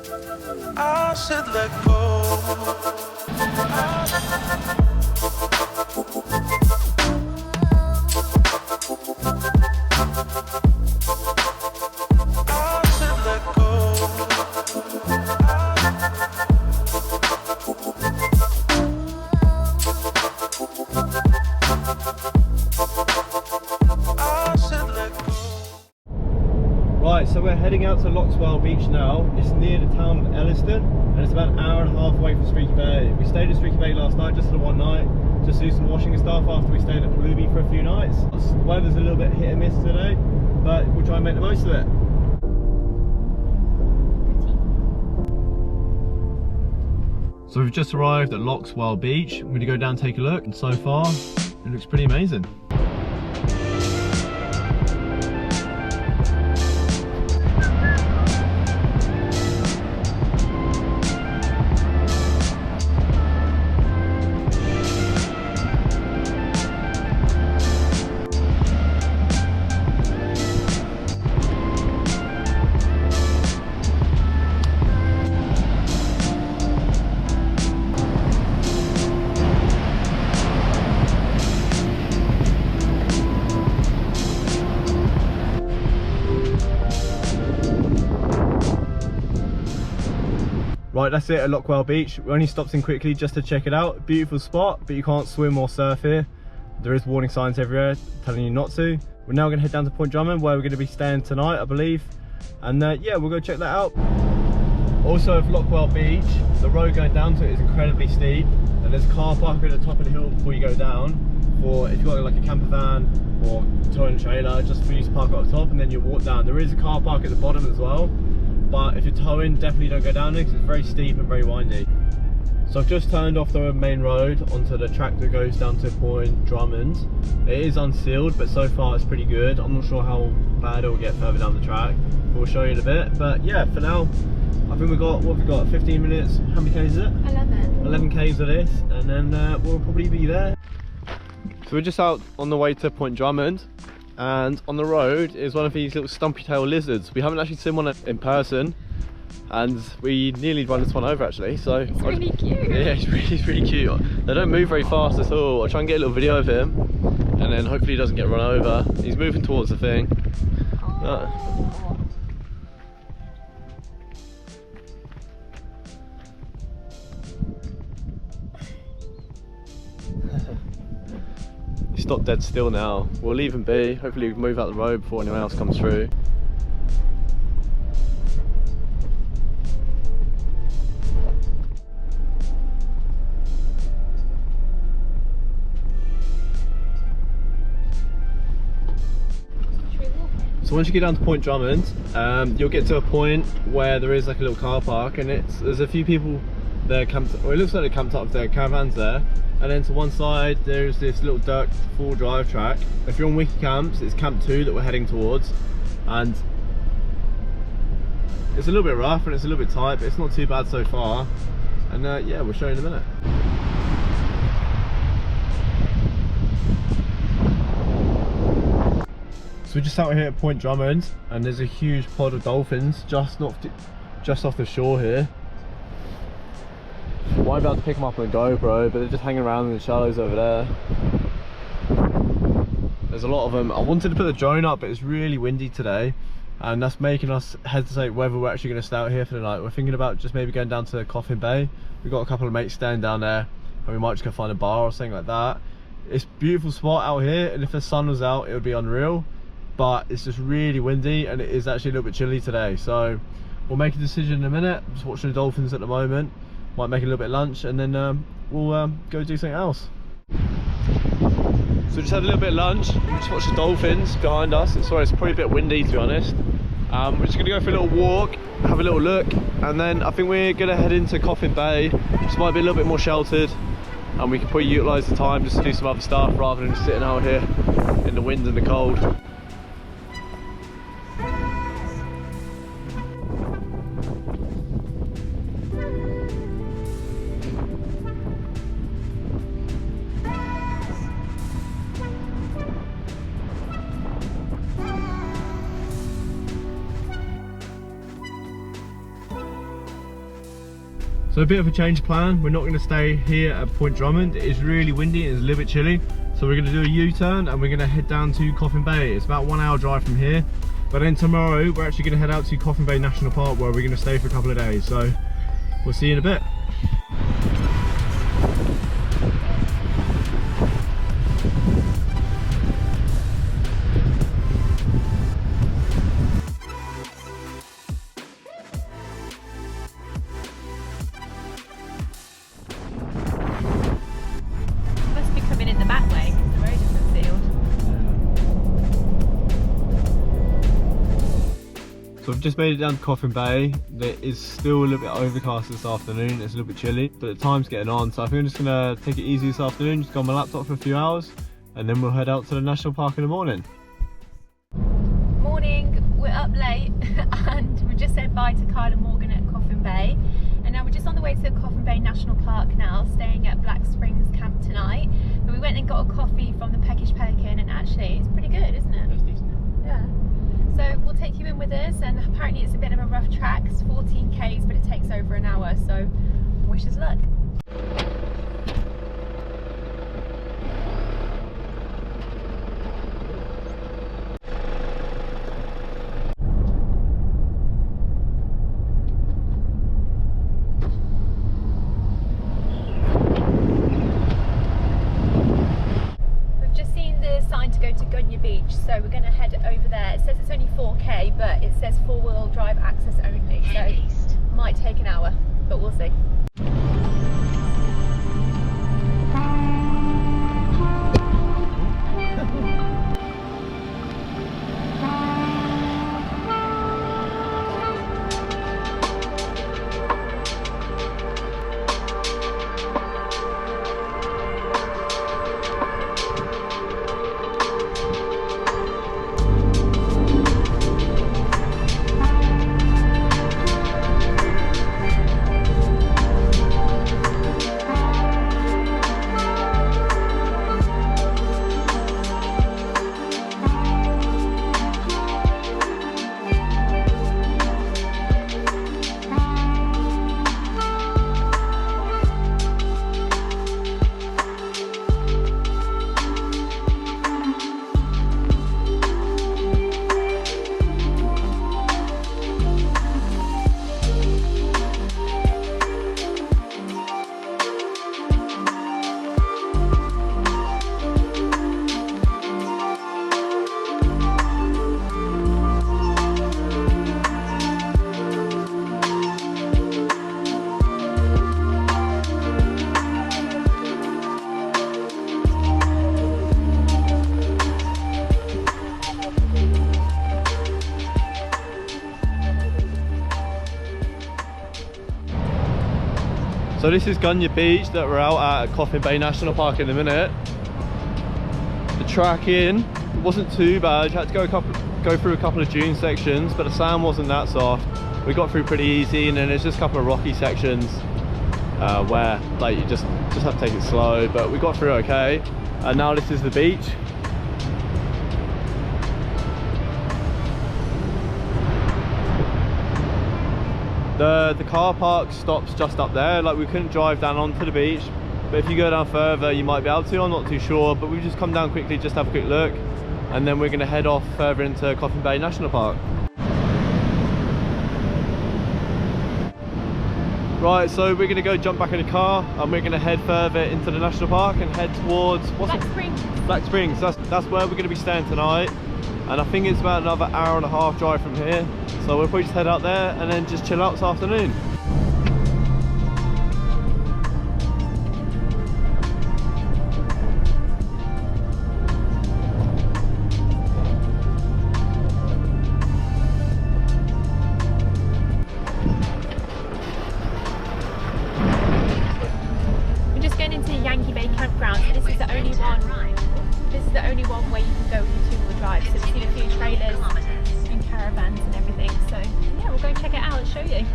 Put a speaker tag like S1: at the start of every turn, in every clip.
S1: I said let go.
S2: Right, so we're heading out to Loxwell Beach now. It's near the town of Elliston, and it's about an hour and a half away from Streaky Bay. We stayed at Streaky Bay last night, just for the one night, just to do some washing and stuff after we stayed at Palubi for a few nights. The weather's a little bit hit and miss today, but we'll try and make the most of it. So we've just arrived at Loxwell Beach. I'm going to go down and take a look, and so far it looks pretty amazing. Right, that's it at Loxwell Beach. We only stopped in quickly just to check it out. Beautiful spot, but you can't swim or surf here. There is warning signs everywhere telling you not to. We're now going to head down to Point Drummond, where we're going to be staying tonight, I believe. And yeah, we'll go check that out. Also at Loxwell Beach, the road going down to it is incredibly steep, and there's a car park at the top of the hill before you go down, for if you've got like a camper van or towing trailer, just for you to park up top and then you walk down. There is a car park at the bottom as well, but if you're towing, definitely don't go down there because it's very steep and very windy. So I've just turned off the main road onto the track that goes down to Point Drummond. It is unsealed, but so far it's pretty good. I'm not sure how bad it will get further down the track. We'll show you in a bit, but yeah, for now, I think we've got, what have we got, 15 minutes, how many Ks is it? 11. 11 Ks of this, and then we'll probably be there. So we're just out on the way to Point Drummond, and on the road is one of these little stumpy tail lizards. We haven't actually seen one in person, and we nearly run this one over actually. So it's really cute. Yeah, he's really cute. They don't move very fast at all. I'll try and get a little video of him, and then hopefully he doesn't get run over. He's moving towards the thing. He's stopped dead still now. We'll leave him be. Hopefully we can move out the road before anyone else comes through. So once you get down to Point Drummond, you'll get to a point where there is like a little car park, and there's a few people there camped, or it looks like they're camped up with their caravans there. And then to one side there's this little dirt full drive track. If you're on Wiki Camps, it's Camp 2 that we're heading towards, and it's a little bit rough and it's a little bit tight, but it's not too bad so far. And yeah, we'll show you in a minute. So we're just out here at Point Drummond, and there's a huge pod of dolphins just off the shore here. I won't be able to pick them up on the GoPro, but they're just hanging around in the shallows over there. There's a lot of them. I wanted to put the drone up, but it's really windy today, and that's making us hesitate whether we're actually going to stay out here for the night. We're thinking about just maybe going down to Coffin Bay. We've got a couple of mates staying down there, and we might just go find a bar or something like that. It's a beautiful spot out here, and if the sun was out it would be unreal, but it's just really windy, and it is actually a little bit chilly today. So we'll make a decision in a minute. I'm just watching the dolphins at the moment. Might make a little bit of lunch, and then we'll go do something else. So we just had a little bit of lunch, just watched the dolphins behind us. Sorry, it's probably a bit windy to be honest. We're just going to go for a little walk, have a little look, and then I think we're going to head into Coffin Bay, which might be a little bit more sheltered, and we can probably utilise the time just to do some other stuff rather than just sitting out here in the wind and the cold. So a bit of a change of plan. We're not going to stay here at Point Drummond. It is really windy, it's a little bit chilly. So we're going to do a U-turn and we're going to head down to Coffin Bay. It's about 1 hour drive from here. But then tomorrow we're actually going to head out to Coffin Bay National Park where we're going to stay for a couple of days. So we'll see you in a bit.
S1: So I've just made it down to Coffin Bay. It is still a little bit overcast this afternoon, it's a little bit chilly, but the time's getting on, so I think I'm just gonna take it easy this afternoon, just go on my laptop for a few hours, and then we'll head out to the national park in the morning.
S3: Morning, we're up late and we just said bye to Kyle and Morgan at Coffin Bay, and now we're just on the way to Coffin Bay National Park now, staying at Black Springs Camp tonight. But we went and got a coffee from the Peckish Pelican, and actually it's pretty good, isn't it?
S2: That's decent.
S3: Yeah. So we'll take you in with us, and apparently it's a bit of a rough track. It's 14 k's, but it takes over an hour, so wish us luck. So we're going to head over there. It says it's only 4k, but it says 4-wheel drive access only, so might take an hour, but we'll see.
S2: So this is Gunya Beach that we're out at Coffin Bay National Park in a minute. The track in wasn't too bad. You had to go through a couple of dune sections, but the sand wasn't that soft. We got through pretty easy, and then there's just a couple of rocky sections where like you just have to take it slow, but we got through okay. And now this is the beach. The car park stops just up there. Like, we couldn't drive down onto the beach, but if you go down further you might be able to. I'm not too sure, but we've just come down quickly just to have a quick look, and then we're going to head off further into Coffin Bay National Park. Right, so we're going to go jump back in the car and we're going to head further into the national park and head towards
S3: Black Springs.
S2: Black Springs. That's where we're going to be staying tonight, and I think it's about another hour and a half drive from here. So we'll probably just head out there and then just chill out this afternoon.
S3: We're just going into Yankee Bay Campground. So this is the only one. This is the only one where you can go with 2-wheel drive. So we've seen a few trailers and caravans and everything. So yeah, we'll go check it out and show you.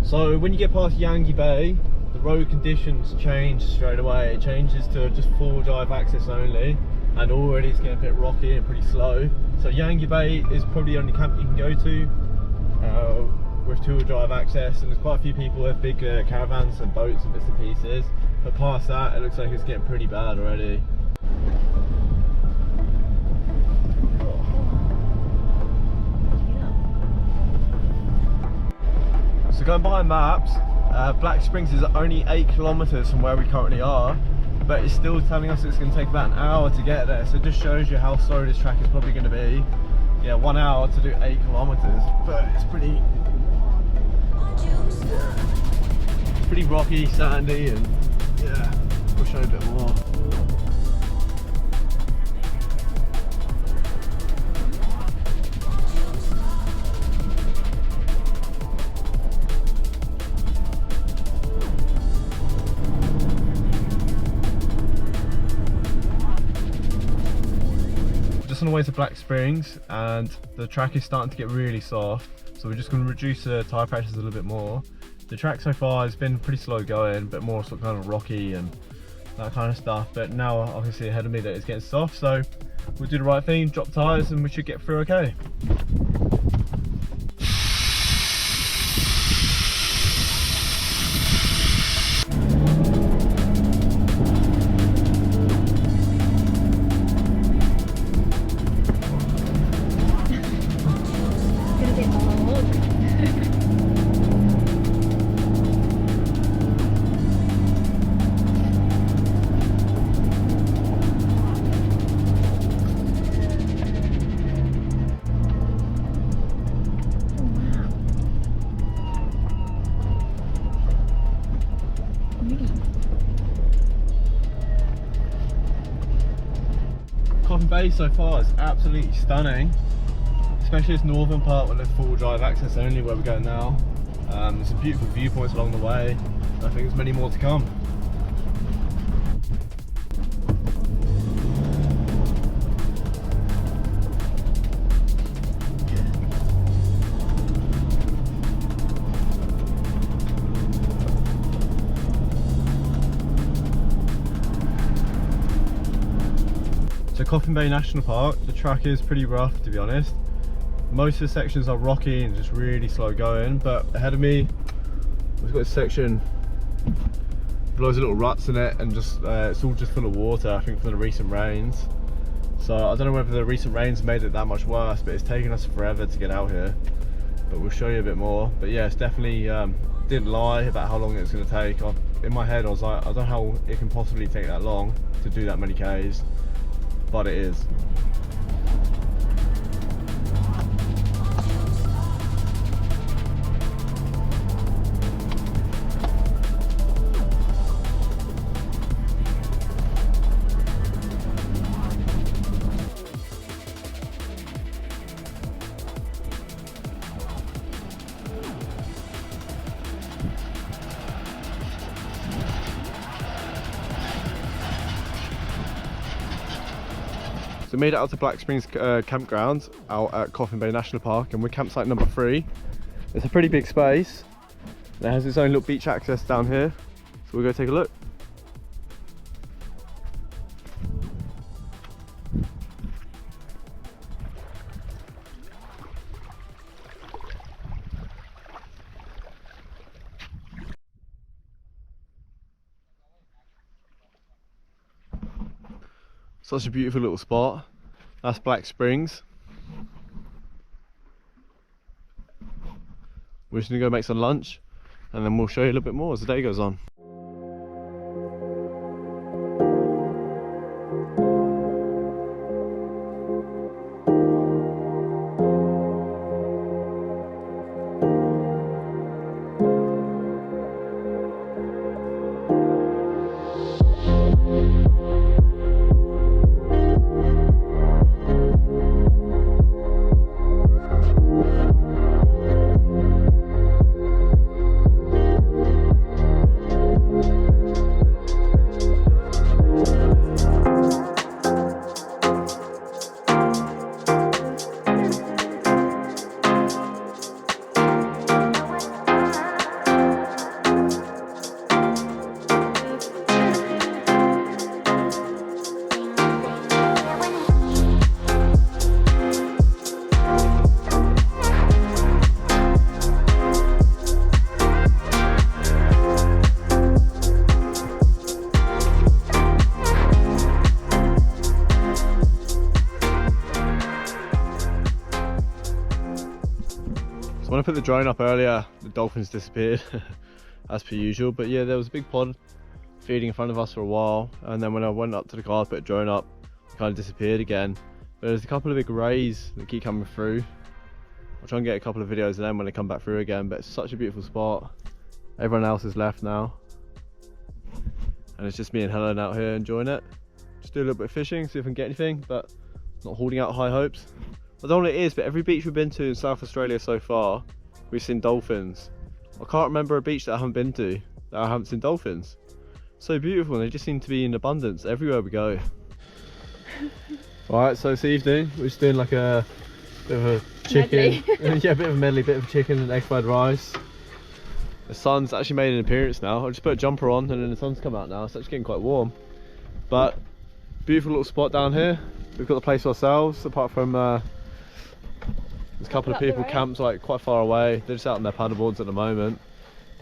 S2: So when you get past Eyre Bay, the road conditions change straight away. It changes to just 4-drive access only, and already it's getting a bit rocky and pretty slow. So Eyre Bay is probably the only camp you can go to with 2-drive access, and there's quite a few people with big caravans and boats and bits and pieces. But past that, it looks like it's getting pretty bad already. So going by maps, Black Springs is only 8 kilometers from where we currently are, but it's still telling us it's going to take about an hour to get there. So it just shows you how slow this track is probably going to be. Yeah, 1 hour to do 8 kilometers, but it's pretty rocky, sandy, and yeah, we'll show you a bit more. Just on the way to Black Springs, and the track is starting to get really soft, so we're just going to reduce the tyre pressures a little bit more. The track so far has been pretty slow going, but more sort of kind of rocky and that kind of stuff, but now I can see ahead of me that it's getting soft, so we'll do the right thing, drop tyres, and we should get through okay. Coffin Bay so far is absolutely stunning, especially this northern part where there's 4-drive access only where we're going now. There's some beautiful viewpoints along the way, and I think there's many more to come. So Coffin Bay National Park, the track is pretty rough to be honest. Most of the sections are rocky and just really slow going, but ahead of me we've got a section with loads of little ruts in it, and just it's all just full of water, I think from the recent rains. So I don't know whether the recent rains made it that much worse, but it's taken us forever to get out here, but we'll show you a bit more. But yeah, it's definitely didn't lie about how long it was going to take. In my head I was like, I don't know how it can possibly take that long to do that many Ks, but it is. So we made it out to Black Springs campground out at Coffin Bay National Park, and we're campsite number 3. It's a pretty big space. It has its own little beach access down here, so we'll go take a look. Such a beautiful little spot. That's Black Springs. We're just gonna go make some lunch, and then we'll show you a little bit more as the day goes on. I put the drone up earlier, the dolphins disappeared as per usual, but yeah, there was a big pod feeding in front of us for a while, and then when I went up to the car to put the drone up, it kind of disappeared again. But there's a couple of big rays that keep coming through. I'll try and get a couple of videos of them when they come back through again, but it's such a beautiful spot. Everyone else has left now, and it's just me and Helen out here enjoying it. Just do a little bit of fishing, see if I can get anything, but not holding out high hopes. I don't know what it is, but every beach we've been to in South Australia so far, we've seen dolphins. I can't remember a beach that I haven't been to that I haven't seen dolphins. So beautiful, and they just seem to be in abundance everywhere we go. Alright, so this evening we're just doing like a bit of a chicken. Yeah, a bit of a medley, bit of chicken and egg fried rice. The sun's actually made an appearance now. I just put a jumper on and then the sun's come out now. It's actually getting quite warm. But beautiful little spot down here. We've got the place ourselves, apart from there's a couple of people camped like quite far away. They're just out on their paddleboards at the moment.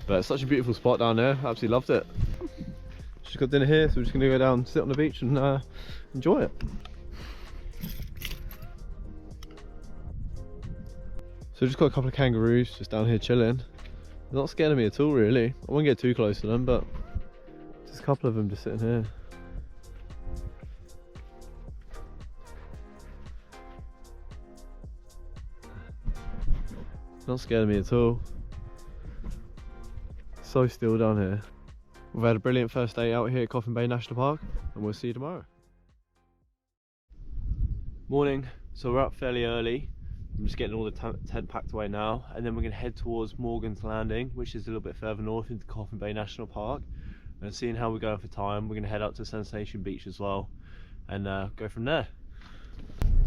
S2: But it's such a beautiful spot down here. Absolutely loved it. Just got dinner here, so we're just going to go down, sit on the beach and enjoy it. So just got a couple of kangaroos just down here chilling. They're not scared of me at all really. I won't get too close to them, but just a couple of them just sitting here. Not scared of me at all. So still down here. We've had a brilliant first day out here at Coffin Bay National Park, and we'll see you tomorrow. Morning. So we're up fairly early. I'm just getting all the tent packed away now, and then we're going to head towards Morgan's Landing, which is a little bit further north into Coffin Bay National Park. And seeing how we're going for time, we're going to head out to Sensation Beach as well, and go from there.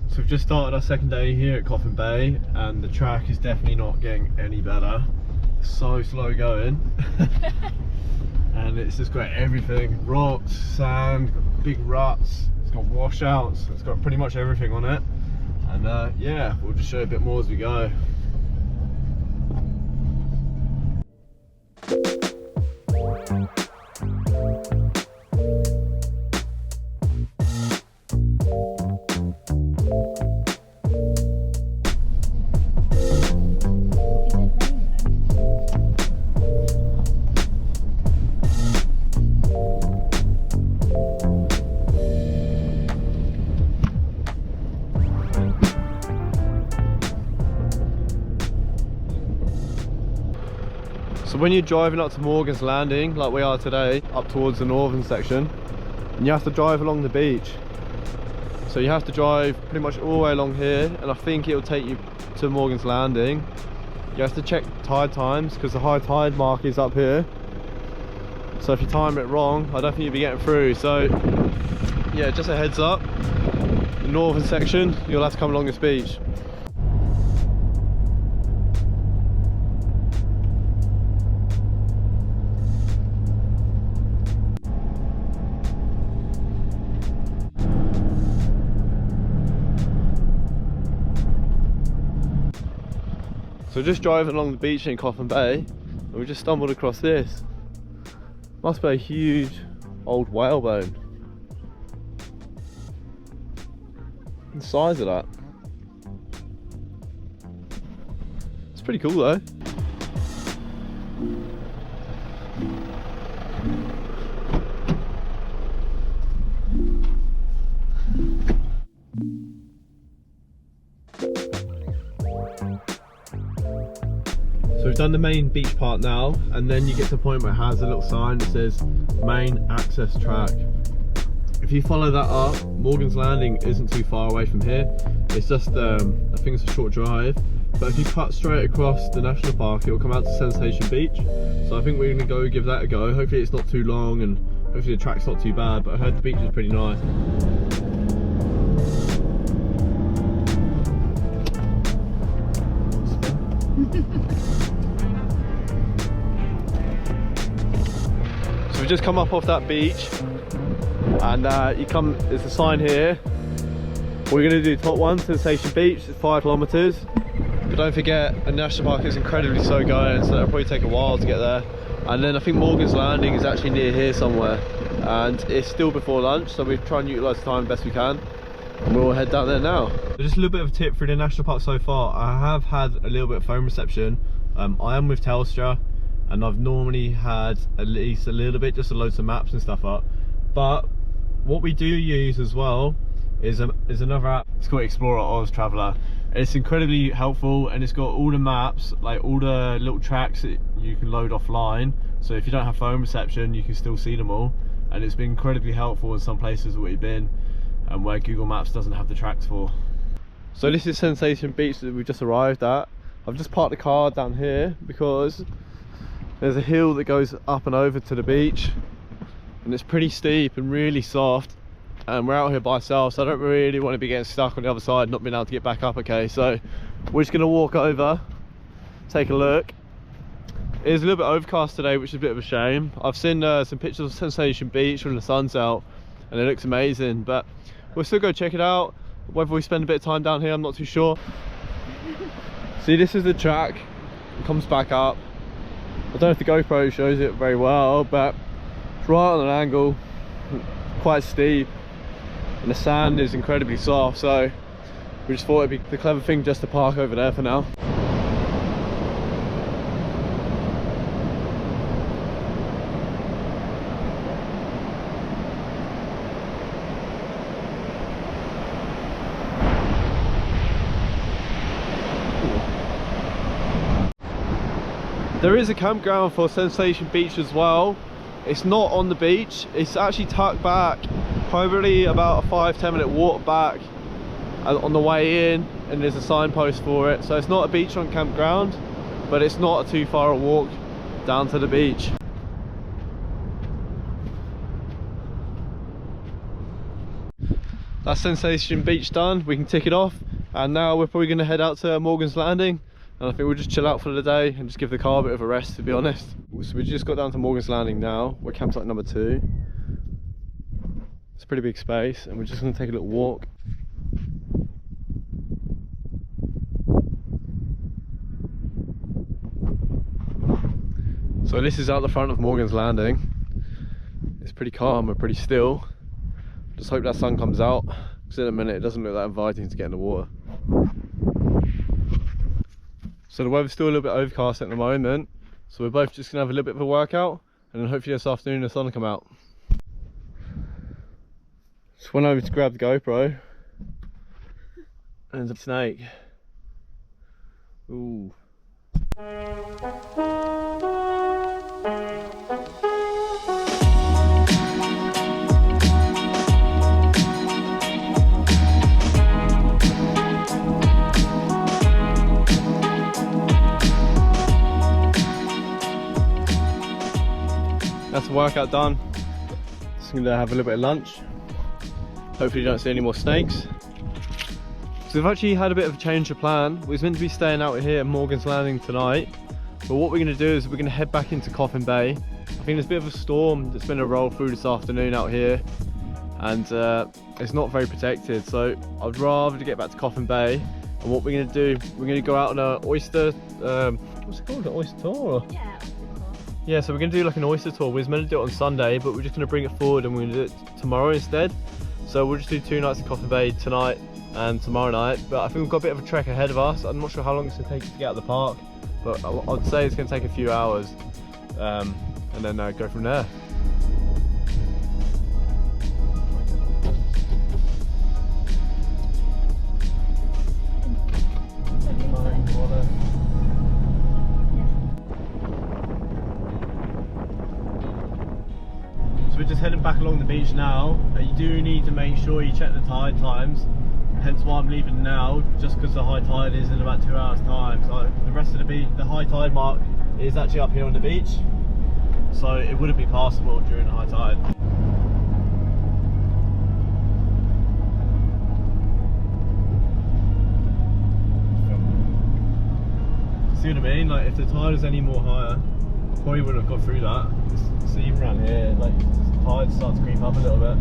S1: So we've just started our second day here at Coffin Bay, and the track is definitely not getting any better. It's so slow going. And it's just got everything, rocks, sand, big ruts, it's got washouts, it's got pretty much everything on it. And yeah, we'll just show you a bit more as we go. So when you're driving up to Morgan's Landing, like we are today, up towards the northern section, and you have to drive along the beach. So you have to drive pretty much all the way along here, and I think it'll take you to Morgan's Landing. You have to check tide times, because the high tide mark is up here. So if you time it wrong, I don't think you'll be getting through. So yeah, just a heads up, the northern section, you'll have to come along this beach. So just driving along the beach in Coffin Bay, and we just stumbled across this. Must be a huge old whalebone. The size of that. It's pretty cool though. So we've done the main beach part now, and then you get to a point where it has a little sign that says main access track. If you follow that up, Morgan's Landing isn't too far away from here. It's just, I think it's a short drive. But if you cut straight across the national park, it will come out to Sensation Beach. So I think we're gonna go give that a go. Hopefully it's not too long, and hopefully the track's not too bad, but I heard the beach is pretty nice. So we just come up off that beach, and there's a sign here. We're going to do top one, Sensation Beach, it's 5 kilometers. But don't forget, a national park is incredibly slow going, so it'll probably take a while to get there. And then I think Morgan's Landing is actually near here somewhere, and it's still before lunch, so we try and utilise the time best we can. and we'll head down there now. So just a little bit of a tip through the national park so far. I have had a little bit of phone reception. I am with Telstra, and I've normally had at least a little bit just to load some maps and stuff up. But what we do use as well is another app. It's called Explorer Oz Traveller. It's incredibly helpful, and it's got all the maps, like all the little tracks that you can load offline. So if you don't have phone reception, you can still see them all. And it's been incredibly helpful in some places where we've been and where Google Maps doesn't have the tracks for. So this is Sensation Beach that we've just arrived at. I've just parked the car down here because there's a hill that goes up and over to the beach, and it's pretty steep and really soft. And we're out here by ourselves, so I don't really want to be getting stuck on the other side, not being able to get back up. Okay, so we're just going to walk over, take a look. It is a little bit overcast today, which is a bit of a shame. I've seen some pictures of Sensation Beach when the sun's out, and it looks amazing, but we'll still go check it out. Whether we spend a bit of time down here, I'm not too sure. See, this is the track. It comes back up. I don't know if the GoPro shows it very well, but it's right on an angle, quite steep. And the sand is incredibly soft, so we just thought it'd be the clever thing just to park over there for now. There is a campground for Sensation Beach as well. It's not on the beach, it's actually tucked back, probably about a 5-10 minute walk back on the way in, and there's a signpost for it. So it's not a beachfront campground, but it's not too far a walk down to the beach. That's Sensation Beach done, we can tick it off, and now we're probably going to head out to Morgan's Landing. And I think we'll just chill out for the day and just give the car a bit of a rest, to be honest. So we just got down to Morgan's Landing now. We're campsite number 2. It's a pretty big space, and we're just going to take a little walk. So this is out the front of Morgan's Landing. It's pretty calm and pretty still. Just hope that sun comes out, because in a minute it doesn't look that inviting to get in the water. So the weather's still a little bit overcast at the moment, so we're both just going to have a little bit of a workout, and then hopefully this afternoon the sun will come out. Just went over to grab the GoPro, and there's a snake. Ooh. That's the workout done. Just going to have a little bit of lunch. Hopefully you don't see any more snakes. So we've actually had a bit of a change of plan. We was meant to be staying out here at Morgan's Landing tonight, but what we're going to do is we're going to head back into Coffin Bay. I think there's a bit of a storm that's been a roll through this afternoon out here, and it's not very protected, so I'd rather get back to Coffin Bay. And what we're going to do, we're going to go out on an oyster, what's it called, an oyster tour? Or?
S3: Yeah.
S1: Yeah, so we're going to do like an oyster tour. We was meant to do it on Sunday, but we're just going to bring it forward and we're going to do it tomorrow instead. So we'll just do 2 nights in Coffin Bay, tonight and tomorrow night. But I think we've got a bit of a trek ahead of us. I'm not sure how long it's going to take to get out of the park, but I'd say it's going to take a few hours, and then go from there.
S2: So we're just heading back along the beach now. You do need to make sure you check the tide times, hence why I'm leaving now, just because the high tide is in about 2 hours time. So the rest of the beach, the high tide mark is actually up here on the beach, so it wouldn't be passable during the high tide. See what I mean? Like if the tide was any more higher, probably wouldn't have gone through that. See, even around here, like the tides start to creep up a little bit.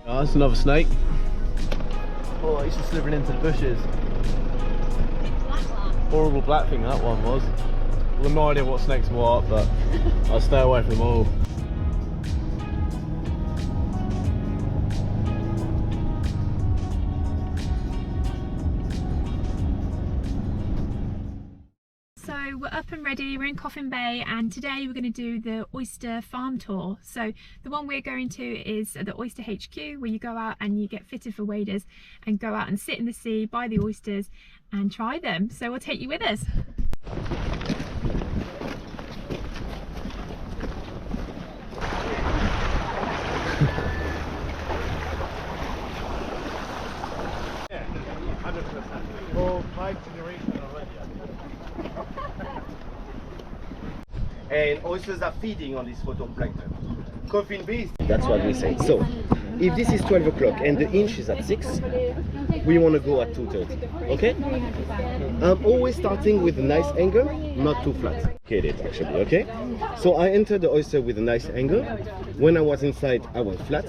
S1: Oh, that's another snake. Oh, he's just slithering into the bushes. Horrible black thing that one was. I've got no idea what snakes and what, but I'll stay away from them all.
S3: So we're up and ready, we're in Coffin Bay, and today we're going to do the oyster farm tour. So the one we're going to is the Oyster HQ, where you go out and you get fitted for waders and go out and sit in the sea, buy the oysters and try them. So we'll take you with us.
S4: And oysters are feeding on this phytoplankton. Coffin Bay, that's what we say. So, if this is 12 o'clock and the inch is at 6, we want to go at 2:30, okay? I'm always starting with a nice angle, not too flat. Get it actually, okay? So I enter the oyster with a nice angle. When I was inside, I was flat.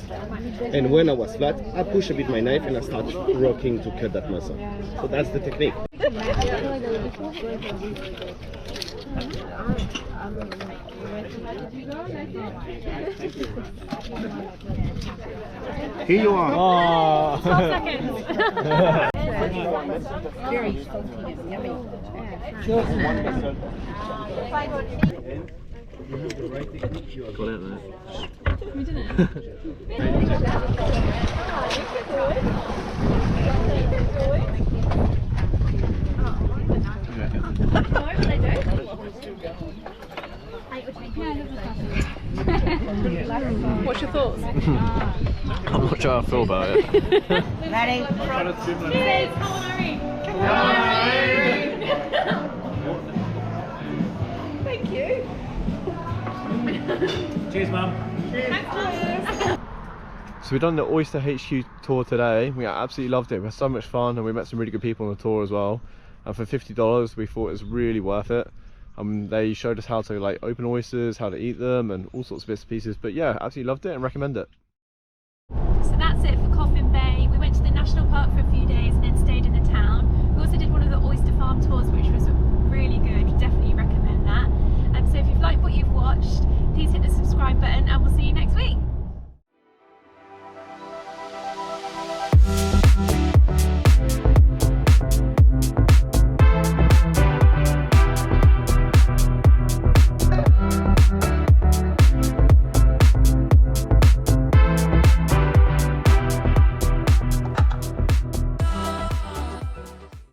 S4: And when I was flat, I push a bit my knife and I start rocking to cut that muscle. So that's the technique. Here you are.
S1: Oh.
S3: 12 seconds.
S5: Very salty and yummy.
S1: Got it there.
S3: We did it. What's your thoughts?
S1: I'm not sure how I feel about it.
S5: Ready?
S3: Cheers! Come on, Irene! Come on, Irene! Thank you.
S2: Cheers, Mum.
S1: So we've done the Oyster HQ tour today. We absolutely loved it. We had so much fun and we met some really good people on the tour as well. And for $50 we thought it was really worth it. They showed us how to like open oysters, how to eat them and all sorts of bits and pieces. But yeah, absolutely loved it and recommend it.